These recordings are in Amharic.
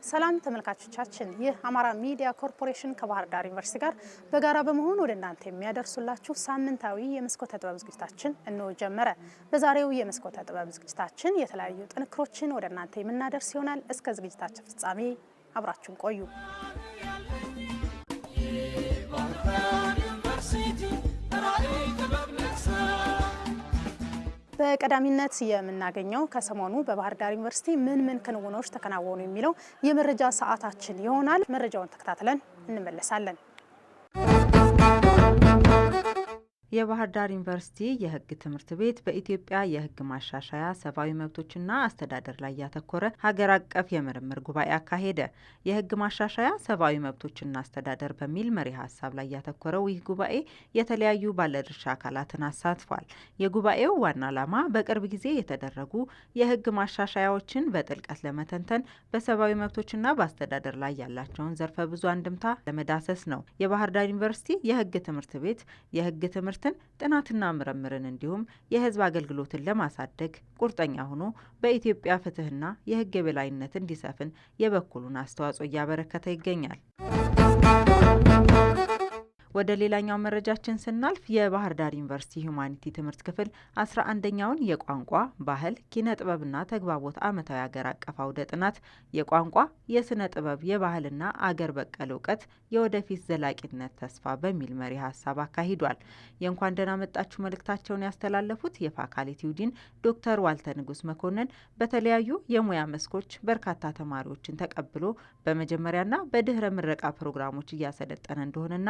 ሰላም ተመልካቾቻችን፣ ይህ አማራ ሚዲያ ኮርፖሬሽን ከባህር ዳር ዩኒቨርሲቲ ጋር በጋራ በመሆን ወደ እናንተ የሚያደርሱላችሁ ሳምንታዊ የመስኮተ ጥበብ ዝግጅታችን እንሆ ጀመረ። በዛሬው የመስኮተ ጥበብ ዝግጅታችን የተለያዩ ጥንክሮችን ወደ እናንተ የምናደርስ ይሆናል። እስከ ዝግጅታችን ፍጻሜ አብራችሁን ቆዩ። በቀዳሚነት የምናገኘው ከሰሞኑ በባህር ዳር ዩኒቨርሲቲ ምን ክንውኖች ተከናወኑ የሚለው የመረጃ ሰዓታችን ይሆናል። መረጃውን ተከታትለን እንመለሳለን። የባህር ዳር ዩኒቨርሲቲ የሕግ ትምህርት ቤት በኢትዮጵያ የሕግ ማሻሻያ ሰብአዊ መብቶችና አስተዳደር ላይ ያተኮረ ሀገር አቀፍ የምርምር ጉባኤ አካሄደ። የሕግ ማሻሻያ ሰብአዊ መብቶችና አስተዳደር በሚል መሪ ሀሳብ ላይ ያተኮረው ይህ ጉባኤ የተለያዩ ባለድርሻ አካላትን አሳትፏል። የጉባኤው ዋና ዓላማ በቅርብ ጊዜ የተደረጉ የሕግ ማሻሻያዎችን በጥልቀት ለመተንተን በሰብአዊ መብቶችና በአስተዳደር ላይ ያላቸውን ዘርፈ ብዙ አንድምታ ለመዳሰስ ነው። የባህር ዳር ዩኒቨርሲቲ የሕግ ትምህርት ቤት የሕግ ትምህርት ጥናትና ምርምርን እንዲሁም የሕዝብ አገልግሎትን ለማሳደግ ቁርጠኛ ሆኖ በኢትዮጵያ ፍትህና የሕግ የበላይነት እንዲሰፍን የበኩሉን አስተዋጽኦ እያበረከተ ይገኛል። ወደ ሌላኛው መረጃችን ስናልፍ የባህር ዳር ዩኒቨርሲቲ ሁማኒቲ ትምህርት ክፍል 11ኛውን የቋንቋ ባህል ኪነ ጥበብና ተግባቦት ዓመታዊ ሀገር አቀፍ አውደ ጥናት የቋንቋ የስነ ጥበብ የባህልና አገር በቀል እውቀት የወደፊት ዘላቂነት ተስፋ በሚል መሪ ሀሳብ አካሂዷል። የእንኳን ደህና መጣችሁ መልእክታቸውን ያስተላለፉት የፋካልቲው ዲን ዶክተር ዋልተ ንጉስ መኮንን በተለያዩ የሙያ መስኮች በርካታ ተማሪዎችን ተቀብሎ በመጀመሪያና በድህረ ምረቃ ፕሮግራሞች እያሰለጠነ እንደሆነና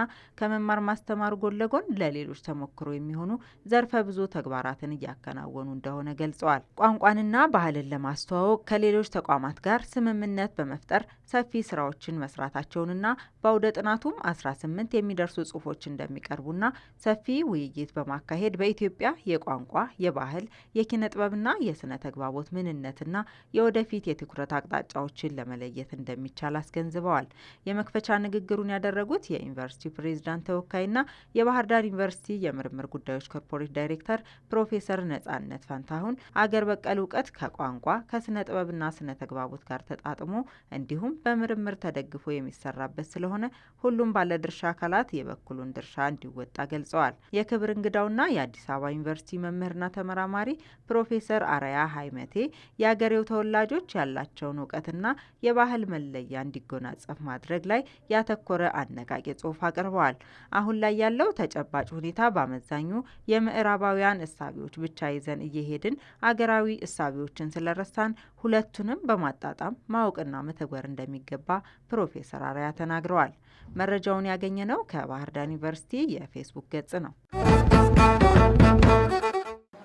መማር ማስተማር ጎን ለጎን ለሌሎች ተሞክሮ የሚሆኑ ዘርፈ ብዙ ተግባራትን እያከናወኑ እንደሆነ ገልጸዋል። ቋንቋንና ባህልን ለማስተዋወቅ ከሌሎች ተቋማት ጋር ስምምነት በመፍጠር ሰፊ ስራዎችን መስራታቸውንና በአውደ ጥናቱም 18 የሚደርሱ ጽሁፎች እንደሚቀርቡና ሰፊ ውይይት በማካሄድ በኢትዮጵያ የቋንቋ፣ የባህል፣ የኪነ ጥበብና የስነ ተግባቦት ምንነትና የወደፊት የትኩረት አቅጣጫዎችን ለመለየት እንደሚቻል አስገንዝበዋል። የመክፈቻ ንግግሩን ያደረጉት የዩኒቨርሲቲው ፕሬዝዳንት ተወካይና የባህር ዳር ዩኒቨርሲቲ የምርምር ጉዳዮች ኮርፖሬት ዳይሬክተር ፕሮፌሰር ነጻነት ፋንታሁን አገር በቀል እውቀት ከቋንቋ ከስነ ጥበብና ስነ ተግባቦት ጋር ተጣጥሞ እንዲሁም በምርምር ተደግፎ የሚሰራበት ስለሆነ ሁሉም ባለድርሻ አካላት የበኩሉን ድርሻ እንዲወጣ ገልጸዋል። የክብር እንግዳውና የአዲስ አበባ ዩኒቨርሲቲ መምህርና ተመራማሪ ፕሮፌሰር አራያ ሀይመቴ የአገሬው ተወላጆች ያላቸውን እውቀትና የባህል መለያ እንዲጎናጸፍ ማድረግ ላይ ያተኮረ አነቃቂ ጽሑፍ አቅርበዋል። አሁን ላይ ያለው ተጨባጭ ሁኔታ በአመዛኙ የምዕራባውያን እሳቤዎች ብቻ ይዘን እየሄድን አገራዊ እሳቤዎችን ስለረሳን ሁለቱንም በማጣጣም ማወቅና መተግበር እንደሚገባ ፕሮፌሰር አራያ ተናግረዋል። መረጃውን ያገኘነው ከባህር ዳር ዩኒቨርሲቲ የፌስቡክ ገጽ ነው።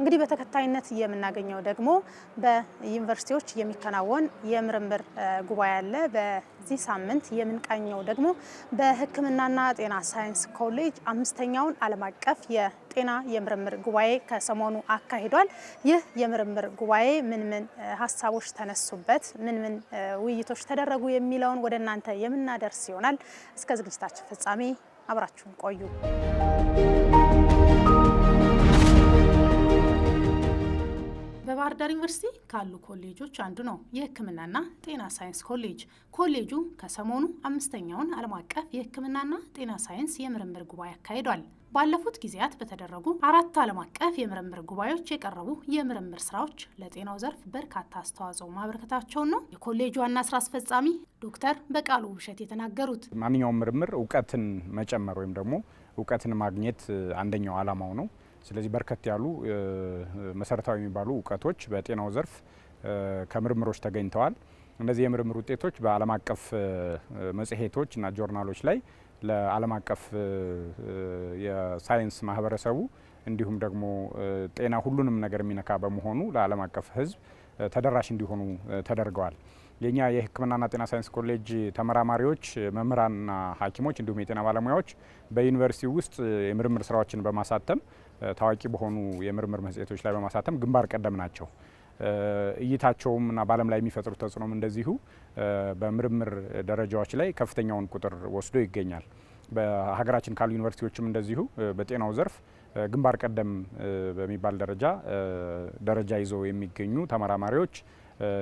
እንግዲህ በተከታይነት የምናገኘው ደግሞ በዩኒቨርሲቲዎች የሚከናወን የምርምር ጉባኤ አለ። በዚህ ሳምንት የምንቃኘው ደግሞ በሕክምናና ጤና ሳይንስ ኮሌጅ 5ኛውን ዓለም አቀፍ የጤና የምርምር ጉባኤ ከሰሞኑ አካሂዷል። ይህ የምርምር ጉባኤ ምን ሀሳቦች ተነሱበት፣ ምን ውይይቶች ተደረጉ የሚለውን ወደ እናንተ የምናደርስ ይሆናል። እስከ ዝግጅታችን ፍጻሜ አብራችሁን ቆዩ። በባህር ዳር ዩኒቨርሲቲ ካሉ ኮሌጆች አንዱ ነው የሕክምናና ጤና ሳይንስ ኮሌጅ። ኮሌጁ ከሰሞኑ 5ኛውን ዓለም አቀፍ የሕክምናና ጤና ሳይንስ የምርምር ጉባኤ አካሂዷል። ባለፉት ጊዜያት በተደረጉ 4 ዓለም አቀፍ የምርምር ጉባኤዎች የቀረቡ የምርምር ስራዎች ለጤናው ዘርፍ በርካታ አስተዋጽኦ ማበረከታቸውን ነው የኮሌጁ ዋና ስራ አስፈጻሚ ዶክተር በቃሉ ውብሸት የተናገሩት። ማንኛውም ምርምር እውቀትን መጨመር ወይም ደግሞ እውቀትን ማግኘት አንደኛው ዓላማው ነው። ስለዚህ በርከት ያሉ መሰረታዊ የሚባሉ እውቀቶች በጤናው ዘርፍ ከምርምሮች ተገኝተዋል። እነዚህ የምርምር ውጤቶች በዓለም አቀፍ መጽሔቶች እና ጆርናሎች ላይ ለዓለም አቀፍ የሳይንስ ማህበረሰቡ እንዲሁም ደግሞ ጤና ሁሉንም ነገር የሚነካ በመሆኑ ለዓለም አቀፍ ሕዝብ ተደራሽ እንዲሆኑ ተደርገዋል። የኛ የሕክምናና ጤና ሳይንስ ኮሌጅ ተመራማሪዎች፣ መምህራንና ሐኪሞች እንዲሁም የጤና ባለሙያዎች በዩኒቨርሲቲ ውስጥ የምርምር ስራዎችን በማሳተም ታዋቂ በሆኑ የምርምር መጽሔቶች ላይ በማሳተም ግንባር ቀደም ናቸው። እይታቸውም እና በዓለም ላይ የሚፈጥሩት ተጽዕኖም እንደዚሁ በምርምር ደረጃዎች ላይ ከፍተኛውን ቁጥር ወስዶ ይገኛል። በሀገራችን ካሉ ዩኒቨርሲቲዎችም እንደዚሁ በጤናው ዘርፍ ግንባር ቀደም በሚባል ደረጃ ይዘው የሚገኙ ተመራማሪዎች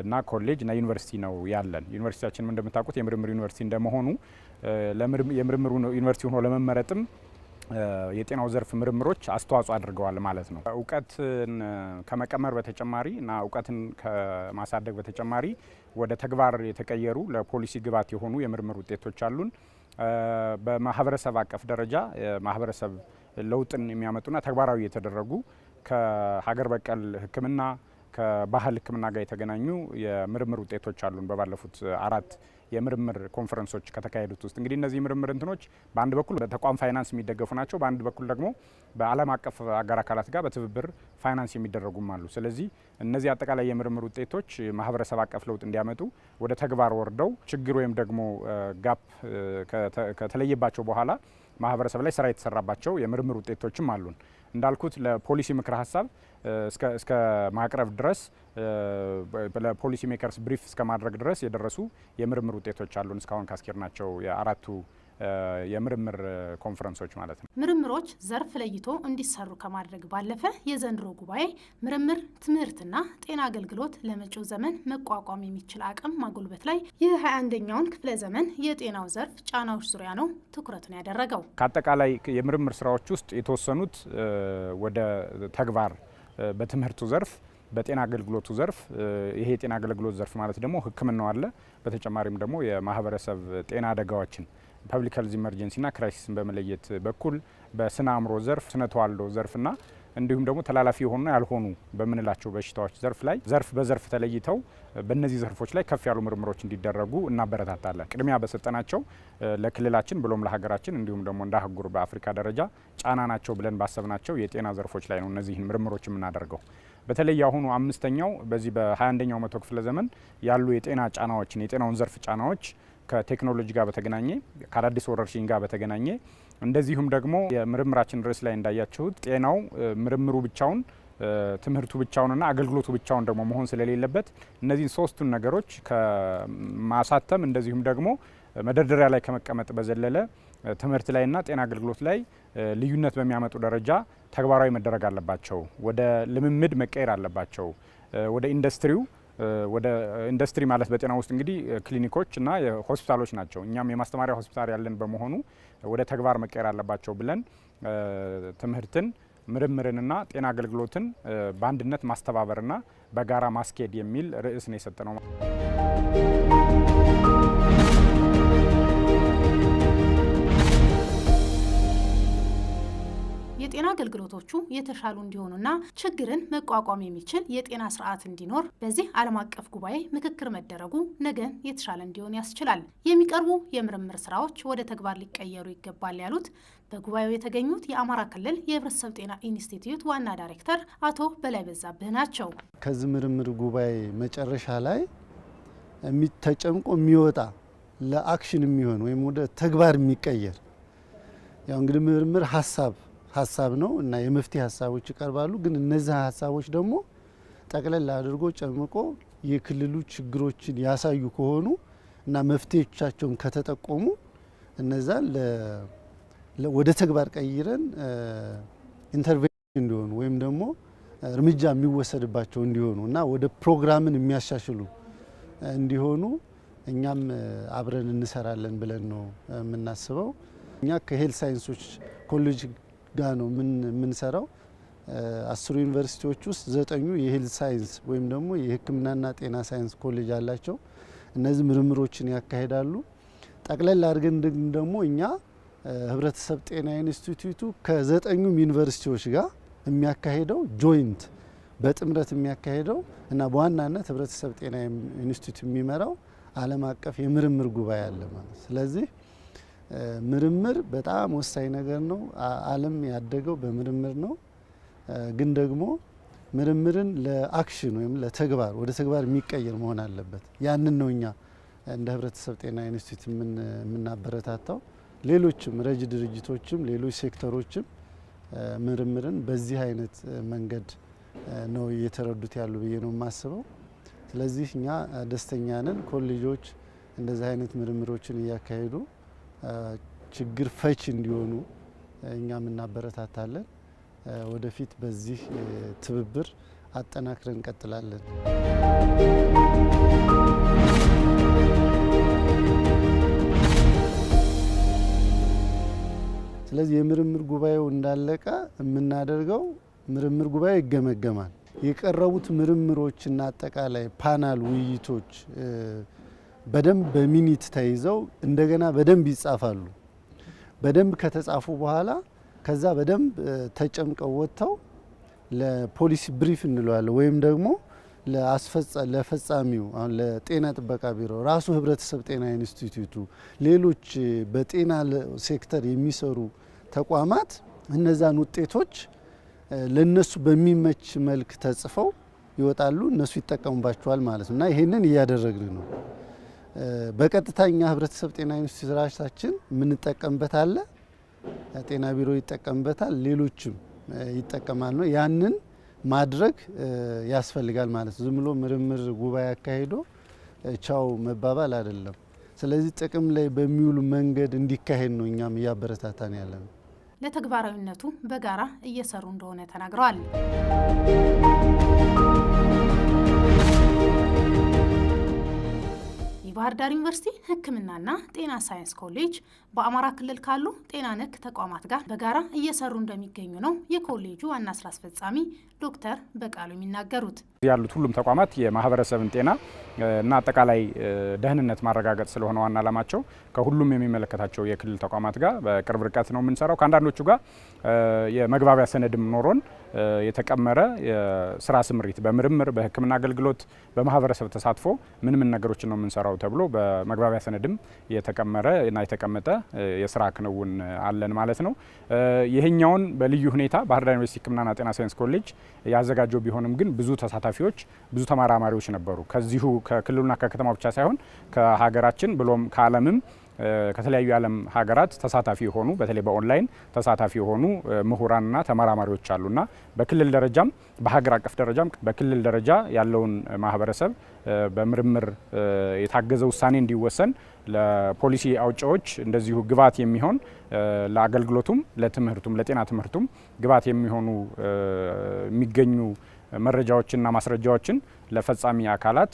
እና ኮሌጅ እና ዩኒቨርሲቲ ነው ያለን። ዩኒቨርሲቲያችንም እንደምታውቁት የምርምር ዩኒቨርሲቲ እንደመሆኑ የምርምር ዩኒቨርሲቲ ሆኖ ለመመረጥም የጤናው ዘርፍ ምርምሮች አስተዋጽኦ አድርገዋል ማለት ነው። እውቀትን ከመቀመር በተጨማሪ እና እውቀትን ከማሳደግ በተጨማሪ ወደ ተግባር የተቀየሩ ለፖሊሲ ግብዓት የሆኑ የምርምር ውጤቶች አሉን። በማህበረሰብ አቀፍ ደረጃ ማህበረሰብ ለውጥን የሚያመጡና ተግባራዊ የተደረጉ ከሀገር በቀል ሕክምና ከባህል ሕክምና ጋር የተገናኙ የምርምር ውጤቶች አሉን። በባለፉት 4 የምርምር ኮንፈረንሶች ከተካሄዱት ውስጥ እንግዲህ እነዚህ ምርምር እንትኖች በአንድ በኩል በተቋም ፋይናንስ የሚደገፉ ናቸው። በአንድ በኩል ደግሞ በዓለም አቀፍ አጋር አካላት ጋር በትብብር ፋይናንስ የሚደረጉም አሉ። ስለዚህ እነዚህ አጠቃላይ የምርምር ውጤቶች ማህበረሰብ አቀፍ ለውጥ እንዲያመጡ ወደ ተግባር ወርደው ችግር ወይም ደግሞ ጋፕ ከተለየባቸው በኋላ ማህበረሰብ ላይ ስራ የተሰራባቸው የምርምር ውጤቶችም አሉን። እንዳልኩት ለፖሊሲ ምክረ ሀሳብ እስከ ማቅረብ ድረስ ለፖሊሲ ሜከርስ ብሪፍ እስከ ማድረግ ድረስ የደረሱ የምርምር ውጤቶች አሉን። እስካሁን ካስኬድናቸው የአራቱ የምርምር ኮንፈረንሶች ማለት ነው። ምርምሮች ዘርፍ ለይቶ እንዲሰሩ ከማድረግ ባለፈ የዘንድሮ ጉባኤ ምርምር፣ ትምህርትና ጤና አገልግሎት ለመጪው ዘመን መቋቋም የሚችል አቅም ማጎልበት ላይ የ21ኛውን ክፍለ ዘመን የጤናው ዘርፍ ጫናዎች ዙሪያ ነው ትኩረቱን ያደረገው። ከአጠቃላይ የምርምር ስራዎች ውስጥ የተወሰኑት ወደ ተግባር በትምህርቱ ዘርፍ በጤና አገልግሎቱ ዘርፍ ይሄ የጤና አገልግሎት ዘርፍ ማለት ደግሞ ሕክምናው አለ። በተጨማሪም ደግሞ የማህበረሰብ ጤና አደጋዎችን ፐብሊክ ሄልዝ ኢመርጀንሲና ክራይሲስን በመለየት በኩል በስነ አእምሮ ዘርፍ፣ ስነ ተዋልዶ ዘርፍና እንዲሁም ደግሞ ተላላፊ የሆኑና ያልሆኑ በምንላቸው በሽታዎች ዘርፍ ላይ ዘርፍ በዘርፍ ተለይተው በእነዚህ ዘርፎች ላይ ከፍ ያሉ ምርምሮች እንዲደረጉ እናበረታታለን። ቅድሚያ በሰጠናቸው ለክልላችን ብሎም ለሀገራችን እንዲሁም ደግሞ እንደ አህጉር በአፍሪካ ደረጃ ጫና ናቸው ብለን ባሰብናቸው የጤና ዘርፎች ላይ ነው እነዚህን ምርምሮች የምናደርገው። በተለይ አሁኑ 5ኛው በዚህ በ21ኛው መቶ ክፍለ ዘመን ያሉ የጤና ጫናዎችን የጤናውን ዘርፍ ጫናዎች ከቴክኖሎጂ ጋር በተገናኘ ከአዳዲስ ወረርሽኝ ጋር በተገናኘ እንደዚሁም ደግሞ የምርምራችን ርዕስ ላይ እንዳያችሁት ጤናው ምርምሩ ብቻውን ትምህርቱ ብቻውንና አገልግሎቱ ብቻውን ደግሞ መሆን ስለሌለበት እነዚህን 3ቱን ነገሮች ከማሳተም እንደዚሁም ደግሞ መደርደሪያ ላይ ከመቀመጥ በዘለለ ትምህርት ላይና ጤና አገልግሎት ላይ ልዩነት በሚያመጡ ደረጃ ተግባራዊ መደረግ አለባቸው። ወደ ልምምድ መቀየር አለባቸው። ወደ ኢንዱስትሪ ማለት በጤና ውስጥ እንግዲህ ክሊኒኮች እና ሆስፒታሎች ናቸው። እኛም የማስተማሪያ ሆስፒታል ያለን በመሆኑ ወደ ተግባር መቀየር አለባቸው ብለን ትምህርትን፣ ምርምርንና ጤና አገልግሎትን በአንድነት ማስተባበርና በጋራ ማስኬድ የሚል ርዕስ ነው የሰጠነው። የጤና አገልግሎቶቹ የተሻሉ እንዲሆኑና ችግርን መቋቋም የሚችል የጤና ስርዓት እንዲኖር በዚህ ዓለም አቀፍ ጉባኤ ምክክር መደረጉ ነገን የተሻለ እንዲሆን ያስችላል። የሚቀርቡ የምርምር ስራዎች ወደ ተግባር ሊቀየሩ ይገባል ያሉት በጉባኤው የተገኙት የአማራ ክልል የህብረተሰብ ጤና ኢንስቲትዩት ዋና ዳይሬክተር አቶ በላይ በዛብህ ናቸው። ከዚህ ምርምር ጉባኤ መጨረሻ ላይ ተጨምቆ የሚወጣ ለአክሽን የሚሆን ወይም ወደ ተግባር የሚቀየር ያው እንግዲህ ምርምር ሀሳብ ነው እና የመፍትሄ ሀሳቦች ይቀርባሉ። ግን እነዚህ ሀሳቦች ደግሞ ጠቅለል አድርጎ ጨምቆ የክልሉ ችግሮችን ያሳዩ ከሆኑ እና መፍትሄዎቻቸውን ከተጠቆሙ እነዛን ወደ ተግባር ቀይረን ኢንተርቬንሽን እንዲሆኑ ወይም ደግሞ እርምጃ የሚወሰድባቸው እንዲሆኑ እና ወደ ፕሮግራምን የሚያሻሽሉ እንዲሆኑ እኛም አብረን እንሰራለን ብለን ነው የምናስበው። እኛ ከሄልት ሳይንሶች ኮሌጅ ጋር ነው የምንሰራው። 10 ዩኒቨርሲቲዎች ውስጥ 9ኙ የሄልት ሳይንስ ወይም ደግሞ የሕክምናና ጤና ሳይንስ ኮሌጅ አላቸው። እነዚህ ምርምሮችን ያካሂዳሉ። ጠቅለል አድርገን ደግሞ እኛ ህብረተሰብ ጤና ኢንስቲትዩቱ ከ9ኙም ዩኒቨርሲቲዎች ጋር የሚያካሂደው ጆይንት በጥምረት የሚያካሂደው እና በዋናነት ህብረተሰብ ጤና ኢንስቲትዩት የሚመራው ዓለም አቀፍ የምርምር ጉባኤ አለ ማለት። ስለዚህ ምርምር በጣም ወሳኝ ነገር ነው። ዓለም ያደገው በምርምር ነው። ግን ደግሞ ምርምርን ለአክሽን ወይም ለተግባር ወደ ተግባር የሚቀየር መሆን አለበት። ያንን ነው እኛ እንደ ህብረተሰብ ጤና ኢንስቲትዩት የምናበረታታው። ሌሎችም ረጅ ድርጅቶችም ሌሎች ሴክተሮችም ምርምርን በዚህ አይነት መንገድ ነው እየተረዱት ያሉ ብዬ ነው የማስበው። ስለዚህ እኛ ደስተኛ ነን። ኮሌጆች እንደዚህ አይነት ምርምሮችን እያካሄዱ ችግር ፈች እንዲሆኑ እኛም እናበረታታለን። ወደፊት በዚህ ትብብር አጠናክረን እንቀጥላለን። ስለዚህ የምርምር ጉባኤው እንዳለቀ የምናደርገው ምርምር ጉባኤው ይገመገማል። የቀረቡት ምርምሮችና አጠቃላይ ፓናል ውይይቶች በደንብ በሚኒት ተይዘው እንደገና በደንብ ይጻፋሉ። በደንብ ከተጻፉ በኋላ ከዛ በደንብ ተጨምቀው ወጥተው ለፖሊሲ ብሪፍ እንለዋለን ወይም ደግሞ ለፈጻሚው አሁን ለጤና ጥበቃ ቢሮ ራሱ ህብረተሰብ ጤና ኢንስቲትዩቱ ሌሎች በጤና ሴክተር የሚሰሩ ተቋማት እነዛን ውጤቶች ለነሱ በሚመች መልክ ተጽፈው ይወጣሉ። እነሱ ይጠቀሙባቸዋል ማለት ነው እና ይሄንን እያደረግን ነው። በቀጥታኛ ህብረተሰብ ጤና ኢንስቲትዩት ራሳችን የምንጠቀምበት አለ፣ ጤና ቢሮ ይጠቀምበታል፣ ሌሎችም ይጠቀማሉ። ያንን ማድረግ ያስፈልጋል ማለት ነው። ዝም ብሎ ምርምር ጉባኤ አካሂዶ ቻው መባባል አይደለም። ስለዚህ ጥቅም ላይ በሚውሉ መንገድ እንዲካሄድ ነው እኛም እያበረታታን ያለነው። ለተግባራዊነቱ በጋራ እየሰሩ እንደሆነ ተናግረዋል። የባህር ዳር ዩኒቨርሲቲ ሕክምናና ጤና ሳይንስ ኮሌጅ በአማራ ክልል ካሉ ጤና ነክ ተቋማት ጋር በጋራ እየሰሩ እንደሚገኙ ነው የኮሌጁ ዋና ስራ አስፈጻሚ ዶክተር በቃሉ የሚናገሩት። ያሉት ሁሉም ተቋማት የማህበረሰብን ጤና እና አጠቃላይ ደህንነት ማረጋገጥ ስለሆነ ዋና ዓላማቸው ከሁሉም የሚመለከታቸው የክልል ተቋማት ጋር በቅርብ ርቀት ነው የምንሰራው። ከአንዳንዶቹ ጋር የመግባቢያ ሰነድም ኖሮን የተቀመረ የስራ ስምሪት በምርምር በሕክምና አገልግሎት በማህበረሰብ ተሳትፎ ምን ነገሮችን ነው የምንሰራው ተብሎ በመግባቢያ ሰነድም የተቀመረ እና የተቀመጠ የስራ ክንውን አለን ማለት ነው። ይሄኛውን በልዩ ሁኔታ ባህር ዳር ዩኒቨርሲቲ ሕክምናና ጤና ሳይንስ ኮሌጅ ያዘጋጀው ቢሆንም ግን ብዙ ተሳታፊዎች ብዙ ተመራማሪዎች ነበሩ። ከዚሁ ከክልሉና ከከተማ ብቻ ሳይሆን ከሀገራችን ብሎም ከዓለምም ከተለያዩ የዓለም ሀገራት ተሳታፊ የሆኑ በተለይ በኦንላይን ተሳታፊ የሆኑ ምሁራንና ተመራማሪዎች አሉና በክልል ደረጃም በሀገር አቀፍ ደረጃም በክልል ደረጃ ያለውን ማህበረሰብ በምርምር የታገዘ ውሳኔ እንዲወሰን ለፖሊሲ አውጪዎች እንደዚሁ ግብዓት የሚሆን ለአገልግሎቱም ለትምህርቱም ለጤና ትምህርቱም ግብዓት የሚሆኑ የሚገኙ መረጃዎችና ማስረጃዎችን ለፈጻሚ አካላት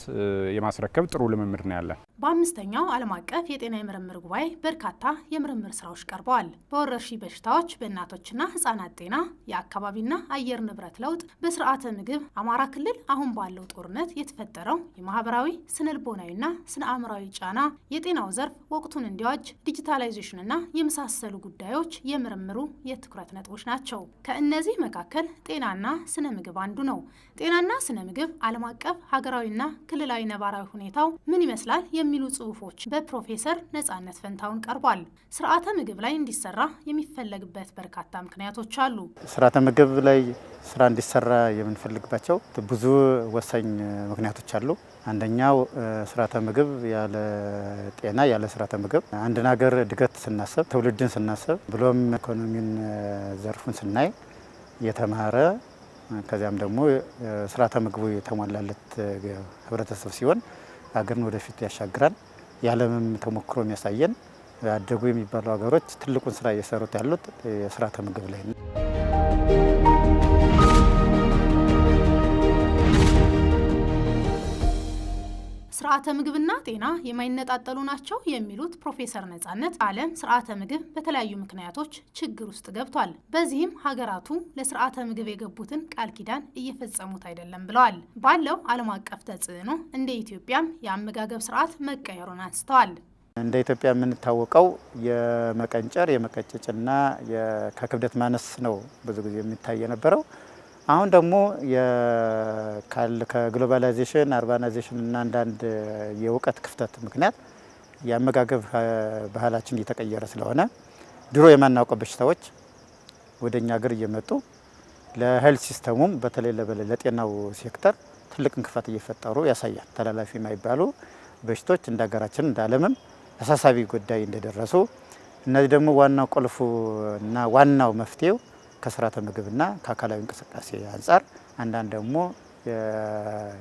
የማስረከብ ጥሩ ልምምድ ነው ያለን። በአምስተኛው ዓለም አቀፍ የጤና የምርምር ጉባኤ በርካታ የምርምር ስራዎች ቀርበዋል። በወረርሽኝ በሽታዎች፣ በእናቶችና ህጻናት ጤና፣ የአካባቢና አየር ንብረት ለውጥ፣ በስርዓተ ምግብ፣ አማራ ክልል አሁን ባለው ጦርነት የተፈጠረው የማህበራዊ ስነልቦናዊና ስነ አእምራዊ ጫና፣ የጤናው ዘርፍ ወቅቱን እንዲዋጅ፣ ዲጂታላይዜሽንና የመሳሰሉ ጉዳዮች የምርምሩ የትኩረት ነጥቦች ናቸው። ከእነዚህ መካከል ጤናና ስነ ምግብ አንዱ ነው። ጤናና ስነ ምግብ ዓለም አቀፍ ሀገራዊና ክልላዊ ነባራዊ ሁኔታው ምን ይመስላል የሚሉ ጽሁፎች በፕሮፌሰር ነጻነት ፈንታውን ቀርቧል። ስርዓተ ምግብ ላይ እንዲሰራ የሚፈለግበት በርካታ ምክንያቶች አሉ። ስርዓተ ምግብ ላይ ስራ እንዲሰራ የምንፈልግባቸው ብዙ ወሳኝ ምክንያቶች አሉ። አንደኛው ስርዓተ ምግብ ያለ ጤና ያለ ስርዓተ ምግብ አንድን ሀገር እድገት ስናስብ ትውልድን ስናስብ ብሎም ኢኮኖሚን ዘርፉን ስናይ የተማረ ከዚያም ደግሞ ስርዓተ ምግቡ የተሟላለት ህብረተሰብ ሲሆን ሀገርን ወደፊት ያሻግራል። የዓለምም ተሞክሮ የሚያሳየን ያደጉ የሚባሉ ሀገሮች ትልቁን ስራ እየሰሩት ያሉት የስርዓተ ምግብ ላይ ነው። ስርዓተ ምግብና ጤና የማይነጣጠሉ ናቸው የሚሉት ፕሮፌሰር ነጻነት ዓለም ስርዓተ ምግብ በተለያዩ ምክንያቶች ችግር ውስጥ ገብቷል። በዚህም ሀገራቱ ለስርዓተ ምግብ የገቡትን ቃል ኪዳን እየፈጸሙት አይደለም ብለዋል። ባለው ዓለም አቀፍ ተጽዕኖ እንደ ኢትዮጵያም የአመጋገብ ስርዓት መቀየሩን አንስተዋል። እንደ ኢትዮጵያ የምንታወቀው የመቀንጨር የመቀጨጭና ከክብደት ማነስ ነው ብዙ ጊዜ የሚታይ የነበረው። አሁን ደግሞ ከግሎባላይዜሽን አርባናይዜሽን እና አንዳንድ የእውቀት ክፍተት ምክንያት የአመጋገብ ባህላችን እየተቀየረ ስለሆነ ድሮ የማናውቀው በሽታዎች ወደኛ ሀገር እየመጡ ለሄልት ሲስተሙም በተለይ ለጤናው ሴክተር ትልቅ እንቅፋት እየፈጠሩ ያሳያል። ተላላፊ የማይባሉ በሽታዎች እንደ ሀገራችን እንደ ዓለምም አሳሳቢ ጉዳይ እንደደረሱ እነዚህ ደግሞ ዋናው ቁልፉ እና ዋናው መፍትሄው ከስርዓተ ምግብና ከአካላዊ እንቅስቃሴ አንጻር አንዳንድ ደግሞ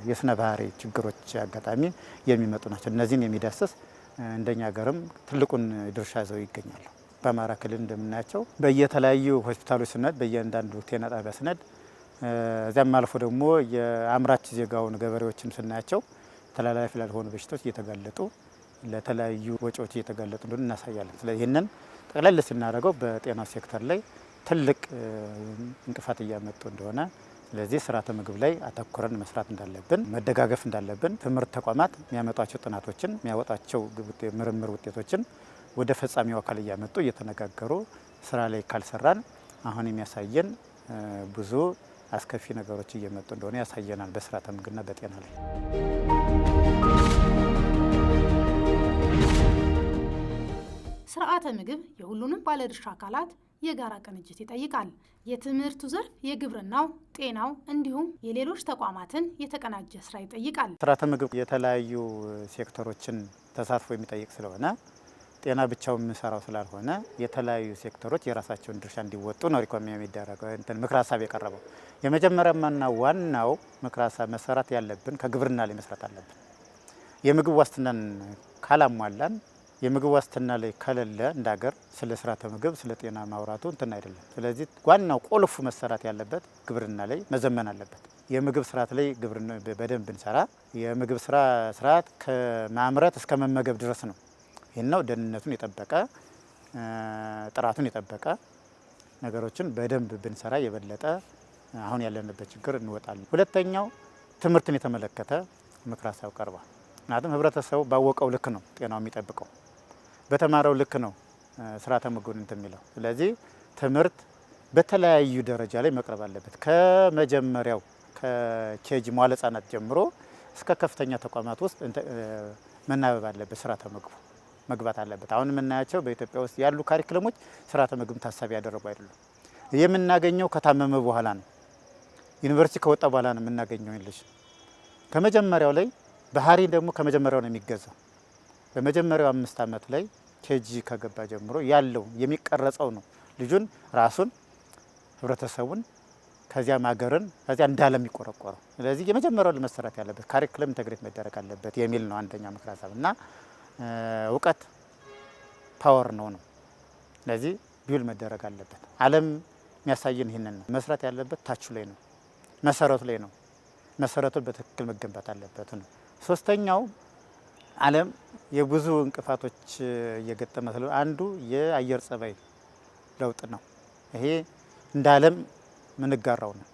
የስነ ባህሪ ችግሮች አጋጣሚ የሚመጡ ናቸው። እነዚህን የሚዳስስ እንደኛ ሀገርም ትልቁን ድርሻ ይዘው ይገኛሉ። በአማራ ክልል እንደምናያቸው በየተለያዩ ሆስፒታሎች ስነድ በእያንዳንዱ ጤና ጣቢያ ስነድ እዚያም አልፎ ደግሞ የአምራች ዜጋውን ገበሬዎችን ስናያቸው ተላላፊ ላልሆኑ በሽታዎች እየተጋለጡ ለተለያዩ ወጪዎች እየተጋለጡ እንደሆነ እናሳያለን። ስለዚህ ይህንን ጠቅለል ስናደርገው በጤናው ሴክተር ላይ ትልቅ እንቅፋት እያመጡ እንደሆነ፣ ስለዚህ ስርዓተ ምግብ ላይ አተኩረን መስራት እንዳለብን፣ መደጋገፍ እንዳለብን፣ ትምህርት ተቋማት የሚያመጧቸው ጥናቶችን የሚያወጣቸው ምርምር ውጤቶችን ወደ ፈጻሚው አካል እያመጡ እየተነጋገሩ ስራ ላይ ካልሰራን አሁን የሚያሳየን ብዙ አስከፊ ነገሮች እየመጡ እንደሆነ ያሳየናል በስርዓተ ምግብና በጤና ላይ። ስርዓተ ምግብ የሁሉንም ባለድርሻ አካላት የጋራ ቅንጅት ይጠይቃል። የትምህርቱ ዘርፍ፣ የግብርናው፣ ጤናው እንዲሁም የሌሎች ተቋማትን የተቀናጀ ስራ ይጠይቃል። ስርዓተ ምግብ የተለያዩ ሴክተሮችን ተሳትፎ የሚጠይቅ ስለሆነ ጤና ብቻው የሚሰራው ስላልሆነ የተለያዩ ሴክተሮች የራሳቸውን ድርሻ እንዲወጡ ነው ሪኮሜንድ የሚደረገው ምክረ ሀሳብ የቀረበው። የመጀመሪያውና ዋናው ምክረ ሀሳብ መሰራት ያለብን ከግብርና ላይ መስራት አለብን። የምግብ ዋስትናን ካላሟላን የምግብ ዋስትና ላይ ከሌለ እንደ ሀገር ስለ ስርዓተ ምግብ ስለ ጤና ማውራቱ እንትን አይደለም። ስለዚህ ዋናው ቁልፉ መሰራት ያለበት ግብርና ላይ መዘመን አለበት። የምግብ ስርዓት ላይ ግብርና በደንብ ብንሰራ የምግብ ስርዓት ከማምረት እስከ መመገብ ድረስ ነው። ይህን ነው ደህንነቱን የጠበቀ ጥራቱን የጠበቀ ነገሮችን በደንብ ብንሰራ የበለጠ አሁን ያለንበት ችግር እንወጣለን። ሁለተኛው ትምህርትን የተመለከተ ምክረ ሀሳብ ቀርቧል። ምክንያቱም ህብረተሰቡ ባወቀው ልክ ነው ጤናው የሚጠብቀው፣ በተማረው ልክ ነው ስርዓተ ምግቡን እንትን የሚለው። ስለዚህ ትምህርት በተለያዩ ደረጃ ላይ መቅረብ አለበት። ከመጀመሪያው ከኬጂ መዋዕለ ህጻናት ጀምሮ እስከ ከፍተኛ ተቋማት ውስጥ መናበብ አለበት። ስርዓተ ምግቡ መግባት አለበት። አሁን የምናያቸው በኢትዮጵያ ውስጥ ያሉ ካሪክለሞች ስርዓተ ምግብ ታሳቢ ያደረጉ አይደሉም። የምናገኘው ከታመመ በኋላ ነው፣ ዩኒቨርሲቲ ከወጣ በኋላ ነው የምናገኘው። ልጅ ከመጀመሪያው ላይ ባህሪ ደግሞ ከመጀመሪያው ነው የሚገዛው። በመጀመሪያው 5 ዓመት ላይ ኬጂ ከገባ ጀምሮ ያለው የሚቀረጸው ነው ልጁን ራሱን ህብረተሰቡን ከዚያም ሀገርን ከዚያ እንዳለ የሚቆረቆረው። ስለዚህ የመጀመሪያው ለመሰራት ያለበት ካሪክለም ኢንተግሬት መደረግ አለበት የሚል ነው አንደኛ ምክረ ሀሳብ እና እውቀት ፓወር ነው። ስለዚህ ቢውል መደረግ አለበት። ዓለም የሚያሳየን ይህንን ነው። መስራት ያለበት ታቹ ላይ ነው፣ መሰረቱ ላይ ነው። መሰረቱን በትክክል መገንባት አለበት ነው። ሶስተኛው ዓለም የብዙ እንቅፋቶች እየገጠመ ስለሆነ አንዱ የአየር ጸባይ ለውጥ ነው። ይሄ እንደ ዓለም ምንጋራው ነው።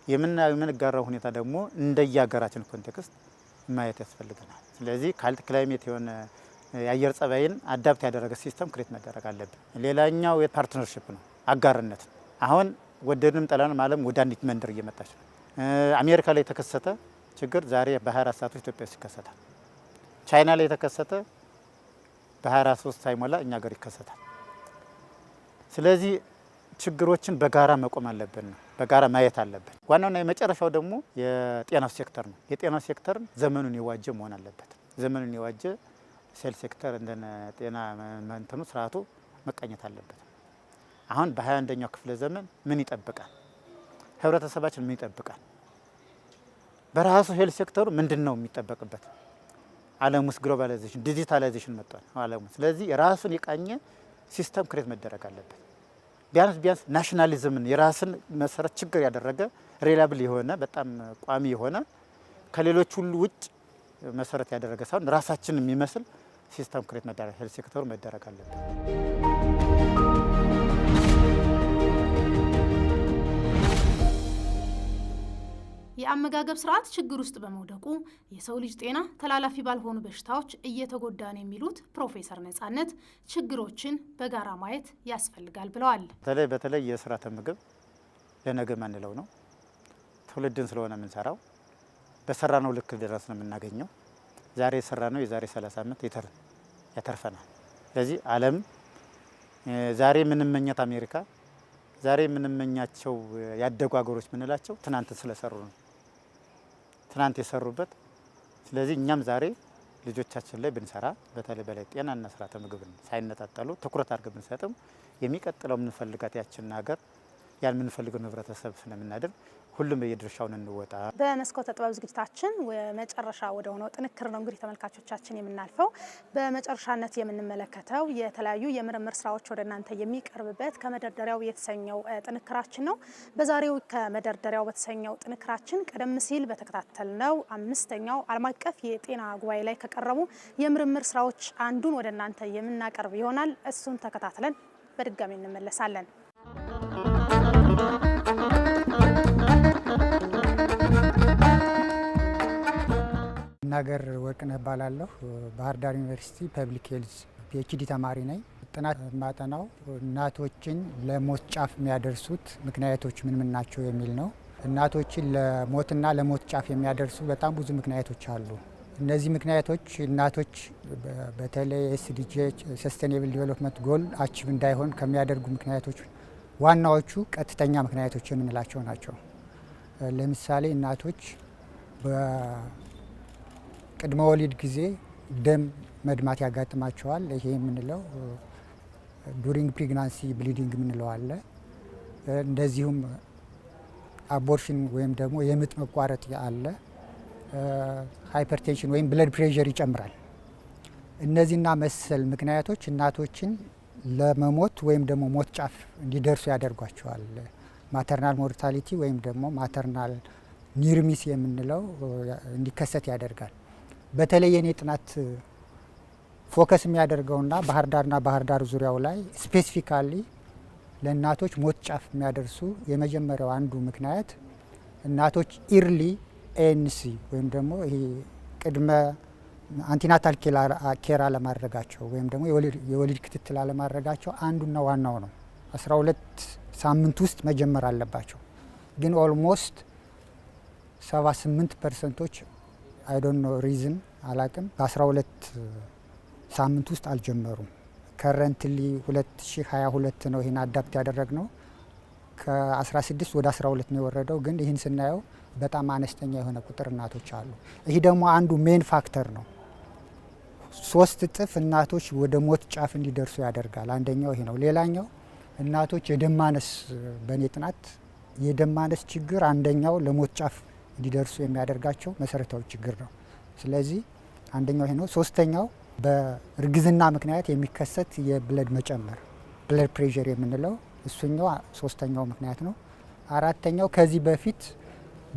የምንጋራው ሁኔታ ደግሞ እንደየሀገራችን ኮንቴክስት ማየት ያስፈልገናል። ስለዚህ ካልት ክላይሜት የሆነ የአየር ጸባይን አዳፕት ያደረገ ሲስተም ክሬት መደረግ አለብን። ሌላኛው የፓርትነርሺፕ ነው፣ አጋርነት። አሁን ወደድንም ጠላንም ዓለም ወደ አንዲት መንደር እየመጣች ነው። አሜሪካ ላይ የተከሰተ ችግር ዛሬ በ24 ሰዓት ኢትዮጵያ ውስጥ ይከሰታል። ቻይና ላይ የተከሰተ በ23 ሳይሞላ እኛ ሀገር ይከሰታል። ስለዚህ ችግሮችን በጋራ መቆም አለብን ነው፣ በጋራ ማየት አለብን። ዋናውና የመጨረሻው ደግሞ የጤናው ሴክተር ነው። የጤናው ሴክተር ዘመኑን የዋጀ መሆን አለበት። ዘመኑን የዋጀ ሴል ሴክተር እንደነ ጤና መንተኑ ስርዓቱ መቃኘት አለበት። አሁን በ21ኛው ክፍለ ዘመን ምን ይጠብቃል? ህብረተሰባችን ምን ይጠብቃል? በራሱ ሄልት ሴክተሩ ምንድን ነው የሚጠበቅበት? ዓለም ውስጥ ግሎባላይዜሽን ዲጂታላይዜሽን መጥቷል ዓለም ውስጥ። ስለዚህ ራሱን የቃኘ ሲስተም ክሬት መደረግ አለበት። ቢያንስ ናሽናሊዝምን የራስን መሰረት ችግር ያደረገ ሬላብል የሆነ በጣም ቋሚ የሆነ ከሌሎች ሁሉ ውጭ መሰረት ያደረገ ሳይሆን ራሳችን የሚመስል ሲስተም ክሬት መደረግ ሄልት ሴክተሩ መደረግ አለበት። የአመጋገብ ስርዓት ችግር ውስጥ በመውደቁ የሰው ልጅ ጤና ተላላፊ ባልሆኑ በሽታዎች እየተጎዳ ነው የሚሉት ፕሮፌሰር ነጻነት ችግሮችን በጋራ ማየት ያስፈልጋል ብለዋል። በተለይ የስርዓተ ምግብ ለነገ ማንለው ነው። ትውልድን ስለሆነ የምንሰራው በሰራነው ልክ ድረስ ነው የምናገኘው። ዛሬ የሰራነው የዛሬ 30 ዓመት ያተርፈናል። ስለዚህ ዓለም ዛሬ የምንመኛት አሜሪካ ዛሬ የምንመኛቸው ያደጉ ሀገሮች የምንላቸው ትናንት ስለሰሩ ነው፣ ትናንት የሰሩበት። ስለዚህ እኛም ዛሬ ልጆቻችን ላይ ብንሰራ በተለይ ጤናና ስርዓተ ምግብን ሳይነጣጠሉ ትኩረት አድርገን ብንሰጥም የሚቀጥለው የምንፈልጋት ያችን ሀገር ያን የምንፈልገው ህብረተሰብ ስለምናደርግ ሁሉም የድርሻውን እንወጣ። በመስኮተ ጥበብ ዝግጅታችን መጨረሻ ወደ ሆነው ጥንክር ነው እንግዲህ ተመልካቾቻችን የምናልፈው። በመጨረሻነት የምንመለከተው የተለያዩ የምርምር ስራዎች ወደ እናንተ የሚቀርብበት ከመደርደሪያው የተሰኘው ጥንክራችን ነው። በዛሬው ከመደርደሪያው በተሰኘው ጥንክራችን ቀደም ሲል በተከታተልነው 5ኛው ዓለም አቀፍ የጤና ጉባኤ ላይ ከቀረቡ የምርምር ስራዎች አንዱን ወደ እናንተ የምናቀርብ ይሆናል። እሱን ተከታትለን በድጋሚ እንመለሳለን። ናገር ወርቅነህ እባላለሁ። ባህር ዳር ዩኒቨርሲቲ ፐብሊክ ሄልዝ ፒኤችዲ ተማሪ ነኝ። ጥናት ማጠናው እናቶችን ለሞት ጫፍ የሚያደርሱት ምክንያቶች ምን ናቸው የሚል ነው። እናቶችን ለሞትና ለሞት ጫፍ የሚያደርሱ በጣም ብዙ ምክንያቶች አሉ። እነዚህ ምክንያቶች እናቶች በተለይ ኤስዲጂ ሰስቴኔብል ዲቨሎፕመንት ጎል አቺቭ እንዳይሆን ከሚያደርጉ ምክንያቶች ዋናዎቹ ቀጥተኛ ምክንያቶች የምንላቸው ናቸው። ለምሳሌ እናቶች በቅድመ ወሊድ ጊዜ ደም መድማት ያጋጥማቸዋል። ይሄ የምንለው ዱሪንግ ፕሬግናንሲ ብሊዲንግ የምንለው አለ። እንደዚሁም አቦርሽን ወይም ደግሞ የምጥ መቋረጥ አለ። ሃይፐርቴንሽን ወይም ብለድ ፕሬሸር ይጨምራል። እነዚህና መሰል ምክንያቶች እናቶችን ለመሞት ወይም ደግሞ ሞት ጫፍ እንዲደርሱ ያደርጓቸዋል። ማተርናል ሞርታሊቲ ወይም ደግሞ ማተርናል ኒር ሚስ የምንለው እንዲከሰት ያደርጋል። በተለይ የኔ ጥናት ፎከስ የሚያደርገውና ባህር ዳርና ባህር ዳር ዙሪያው ላይ ስፔሲፊካሊ ለእናቶች ሞት ጫፍ የሚያደርሱ የመጀመሪያው አንዱ ምክንያት እናቶች ኢርሊ ኤንሲ ወይም ደግሞ ይሄ ቅድመ አንቲናታል ኬር አለማድረጋቸው ወይም ደግሞ የወሊድ ክትትል አለማድረጋቸው አንዱና ዋናው ነው። 12 ሳምንት ውስጥ መጀመር አለባቸው። ግን ኦልሞስት 78% አይ ዶንት ኖ ሪዝን አላቅም በ12 ሳምንት ውስጥ አልጀመሩም። ከረንትሊ 2022 ነው ይህን አዳፕት ያደረግ ነው። ከ16 ወደ 12 ነው የወረደው። ግን ይህን ስናየው በጣም አነስተኛ የሆነ ቁጥር እናቶች አሉ። ይህ ደግሞ አንዱ ሜን ፋክተር ነው። 3 እጥፍ እናቶች ወደ ሞት ጫፍ እንዲደርሱ ያደርጋል። አንደኛው ይሄ ነው። ሌላኛው እናቶች የደም ማነስ፣ በእኔ ጥናት የደም ማነስ ችግር አንደኛው ለሞት ጫፍ እንዲደርሱ የሚያደርጋቸው መሰረታዊ ችግር ነው። ስለዚህ አንደኛው ይሄ ነው። ሶስተኛው በእርግዝና ምክንያት የሚከሰት የብለድ መጨመር ብለድ ፕሬሸር የምንለው እሱኛው ሶስተኛው ምክንያት ነው። አራተኛው ከዚህ በፊት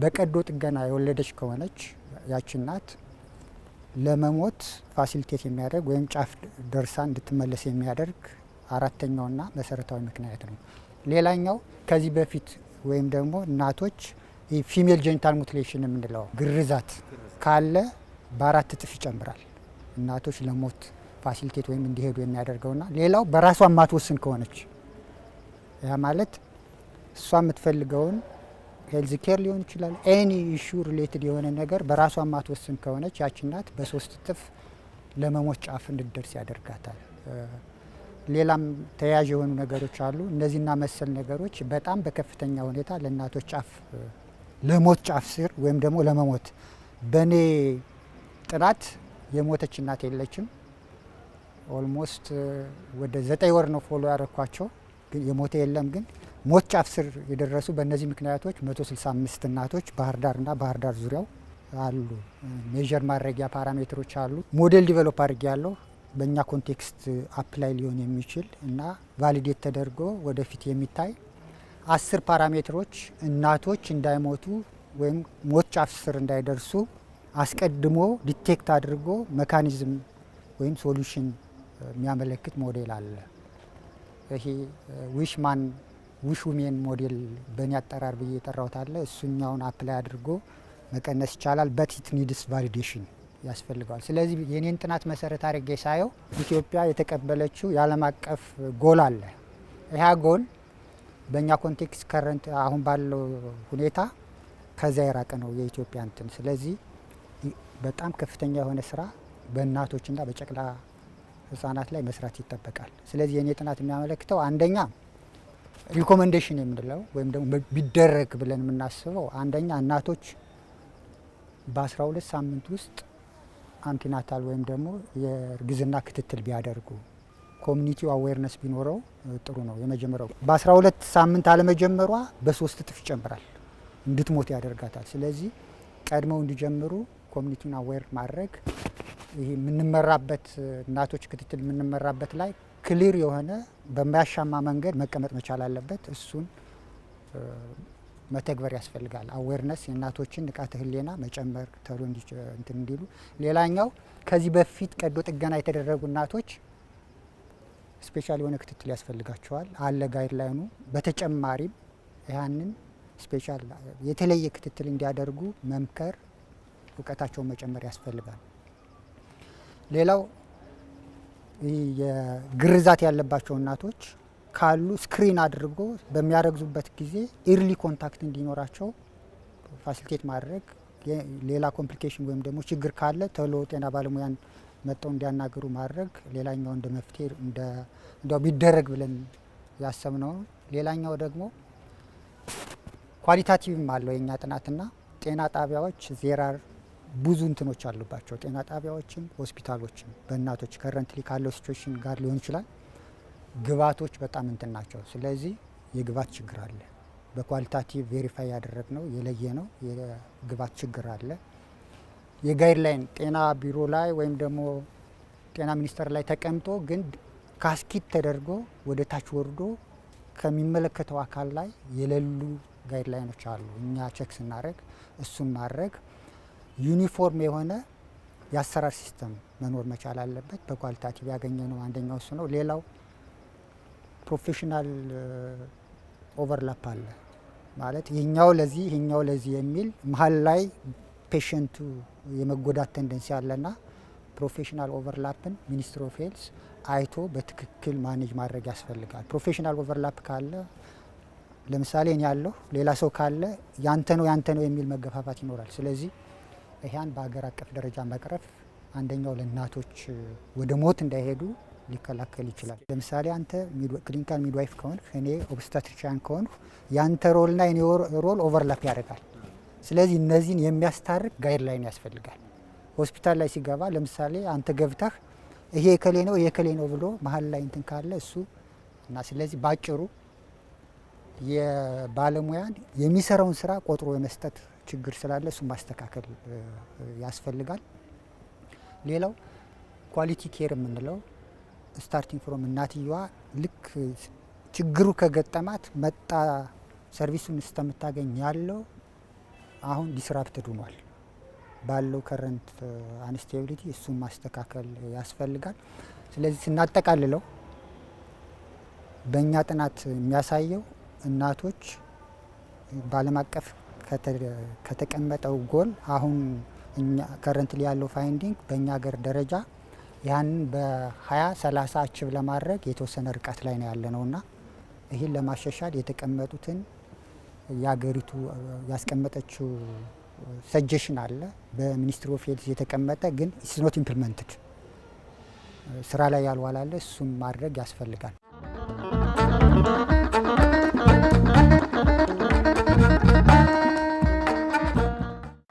በቀዶ ጥገና የወለደች ከሆነች ያቺ እናት ለመሞት ፋሲሊቴት የሚያደርግ ወይም ጫፍ ደርሳ እንድትመለስ የሚያደርግ አራተኛውና መሰረታዊ ምክንያት ነው። ሌላኛው ከዚህ በፊት ወይም ደግሞ እናቶች ፊሜል ጄኒታል ሙቲሌሽን የምንለው ግርዛት ካለ በ4 እጥፍ ይጨምራል እናቶች ለሞት ፋሲሊቴት ወይም እንዲሄዱ የሚያደርገውና ሌላው በራሷ ማትወስን ከሆነች ያ ማለት እሷ የምትፈልገውን ሄልዝ ኬር ሊሆን ይችላል ኤኒ ኢሹ ሪሌትድ የሆነ ነገር በራሷ ማትወስን ከሆነች ያቺ እናት በ3 እጥፍ ለመሞት ጫፍ እንድትደርስ ያደርጋታል። ሌላም ተያያዥ የሆኑ ነገሮች አሉ። እነዚህና መሰል ነገሮች በጣም በከፍተኛ ሁኔታ ለእናቶች ጫፍ ለሞት ጫፍ ስር ወይም ደግሞ ለመሞት በእኔ ጥናት የሞተች እናት የለችም። ኦልሞስት ወደ 9 ወር ነው ፎሎ ያረኳቸው፣ ግን የሞተ የለም። ግን ሞት ጫፍ ስር የደረሱ በእነዚህ ምክንያቶች 165 እናቶች ባህር ዳርና ባህር ዳር ዙሪያው አሉ። ሜዥር ማድረጊያ ፓራሜትሮች አሉ። ሞዴል ዲቨሎፕ አድርጌ ያለው በእኛ ኮንቴክስት አፕላይ ሊሆን የሚችል እና ቫሊዴት ተደርጎ ወደፊት የሚታይ 10 ፓራሜትሮች እናቶች እንዳይሞቱ ወይም ሞት ጫፍ ስር እንዳይደርሱ አስቀድሞ ዲቴክት አድርጎ ሜካኒዝም ወይም ሶሉሽን የሚያመለክት ሞዴል አለ። ይሄ ዊሽማን ዊሹሜን ሞዴል በእኔ አጠራር ብዬ የጠራሁት አለ። እሱኛውን አፕላይ አድርጎ መቀነስ ይቻላል። በት ኢት ኒድስ ቫሊዴሽን ያስፈልገዋል። ስለዚህ የኔን ጥናት መሰረት አድርጌ ሳየው ኢትዮጵያ የተቀበለችው የዓለም አቀፍ ጎል አለ። ይህ ጎል በእኛ ኮንቴክስት ከረንት አሁን ባለው ሁኔታ ከዚያ የራቀ ነው የኢትዮጵያ እንትን። ስለዚህ በጣም ከፍተኛ የሆነ ስራ በእናቶችና በጨቅላ ህጻናት ላይ መስራት ይጠበቃል። ስለዚህ የኔ ጥናት የሚያመለክተው አንደኛ ሪኮሜንዴሽን የምንለው ወይም ደግሞ ቢደረግ ብለን የምናስበው አንደኛ እናቶች በ12 ሳምንት ውስጥ አንቲናታል ወይም ደግሞ የእርግዝና ክትትል ቢያደርጉ ኮሚኒቲው አዌርነስ ቢኖረው ጥሩ ነው። የመጀመሪያው በ12 ሳምንት አለመጀመሯ በ3 እጥፍ ይጨምራል፣ እንድትሞት ያደርጋታል። ስለዚህ ቀድመው እንዲጀምሩ ኮሚኒቲውን አዌር ማድረግ፣ ይሄ የምንመራበት እናቶች ክትትል የምንመራበት ላይ ክሊር የሆነ በማያሻማ መንገድ መቀመጥ መቻል አለበት። እሱን መተግበር ያስፈልጋል። አዌርነስ የእናቶችን ንቃተ ህሊና መጨመር ተሎ እንትን እንዲሉ። ሌላኛው ከዚህ በፊት ቀዶ ጥገና የተደረጉ እናቶች ስፔሻል የሆነ ክትትል ያስፈልጋቸዋል አለ ጋይድላይኑ። በተጨማሪም ያንን ስፔሻል የተለየ ክትትል እንዲያደርጉ መምከር፣ እውቀታቸውን መጨመር ያስፈልጋል። ሌላው የግርዛት ያለባቸው እናቶች ካሉ ስክሪን አድርጎ በሚያረግዙበት ጊዜ ኢርሊ ኮንታክት እንዲኖራቸው ፋሲሊቴት ማድረግ፣ ሌላ ኮምፕሊኬሽን ወይም ደግሞ ችግር ካለ ቶሎ ጤና ባለሙያን መጥተው እንዲያናግሩ ማድረግ ሌላኛው እንደ መፍትሄ እንደው ቢደረግ ብለን ያሰብነው። ሌላኛው ደግሞ ኳሊታቲቭም አለው የኛ ጥናትና ጤና ጣቢያዎች ዜራር ብዙ እንትኖች አሉባቸው። ጤና ጣቢያዎችም ሆስፒታሎችም በእናቶች ከረንትሊ ካለው ሲቹዌሽን ጋር ሊሆን ይችላል ግባቶች በጣም እንትን ናቸው። ስለዚህ የግባት ችግር አለ። በኳሊታቲቭ ቬሪፋይ ያደረግነው የለየ ነው የግባት ችግር አለ። የጋይድላይን ጤና ቢሮ ላይ ወይም ደግሞ ጤና ሚኒስቴር ላይ ተቀምጦ ግን ካስኪት ተደርጎ ወደ ታች ወርዶ ከሚመለከተው አካል ላይ የሌሉ ጋይድላይኖች አሉ። እኛ ቼክ ስናደርግ እሱን ማድረግ ዩኒፎርም የሆነ የአሰራር ሲስተም መኖር መቻል አለበት። በኳሊታቲቭ ያገኘነው አንደኛው እሱ ነው። ሌላው ፕሮፌሽናል ኦቨርላፕ አለ ማለት ይህኛው ለዚህ ይህኛው ለዚህ የሚል መሀል ላይ ፔሸንቱ የመጎዳት ቴንደንሲ አለና ፕሮፌሽናል ኦቨርላፕን ሚኒስትሪ ኦፍ ሄልዝ አይቶ በትክክል ማኔጅ ማድረግ ያስፈልጋል። ፕሮፌሽናል ኦቨርላፕ ካለ ለምሳሌ እኔ ያለሁ ሌላ ሰው ካለ ያንተ ነው የሚል መገፋፋት ይኖራል። ስለዚህ ይህን በሀገር አቀፍ ደረጃ መቅረፍ አንደኛው ለእናቶች ወደ ሞት እንዳይሄዱ ሊከላከል ይችላል። ለምሳሌ አንተ ክሊኒካል ሚድዋይፍ ከሆንክ እኔ ኦብስታትሪሻን ከሆንኩ ያንተ ሮልና የኔ ሮል ኦቨርላፕ ያደርጋል። ስለዚህ እነዚህን የሚያስታርቅ ጋይድላይን ያስፈልጋል። ሆስፒታል ላይ ሲገባ ለምሳሌ አንተ ገብተህ ይሄ የከሌ ነው ብሎ መሀል ላይ እንትን ካለ እሱ እና ስለዚህ ባጭሩ የባለሙያን የሚሰራውን ስራ ቆጥሮ የመስጠት ችግር ስላለ እሱ ማስተካከል ያስፈልጋል። ሌላው ኳሊቲ ኬር የምንለው ስታርቲንግ ፍሮም እናትየዋ ልክ ችግሩ ከገጠማት መጣ ሰርቪሱን እስከምታገኝ ያለው አሁን ዲስራፕትድ ሆኗል ባለው ከረንት አንስቴቢሊቲ እሱን ማስተካከል ያስፈልጋል። ስለዚህ ስናጠቃልለው በእኛ ጥናት የሚያሳየው እናቶች በዓለም አቀፍ ከተቀመጠው ጎል አሁን እኛ ከረንትሊ ያለው ፋይንዲንግ በእኛ ሀገር ደረጃ ያንን በ2030 አችብ ለማድረግ የተወሰነ ርቀት ላይ ነው ያለነውና ይህን ለማሻሻል የተቀመጡትን የሀገሪቱ ያስቀመጠችው ሰጀሽን አለ በሚኒስትሪ ኦፍ ሄልዝ የተቀመጠ ግን ኢትስ ኖት ኢምፕሊመንትድ ስራ ላይ ያልዋላለ እሱን ማድረግ ያስፈልጋል።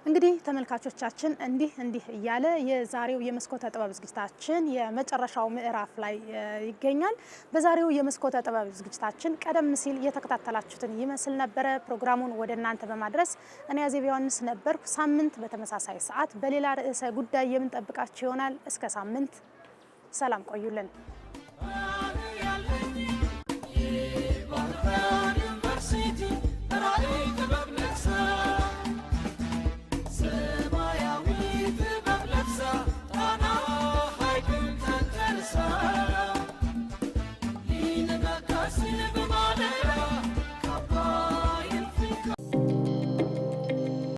እንግዲህ ተመልካቾቻችን እንዲህ እያለ የዛሬው የመስኮተ ጥበብ ዝግጅታችን የመጨረሻው ምዕራፍ ላይ ይገኛል። በዛሬው የመስኮተ ጥበብ ዝግጅታችን ቀደም ሲል የተከታተላችሁትን ይመስል ነበረ። ፕሮግራሙን ወደ እናንተ በማድረስ እኔ አዜብ ዮሐንስ ነበርኩ። ሳምንት በተመሳሳይ ሰዓት በሌላ ርዕሰ ጉዳይ የምንጠብቃችሁ ይሆናል። እስከ ሳምንት ሰላም ቆዩልን።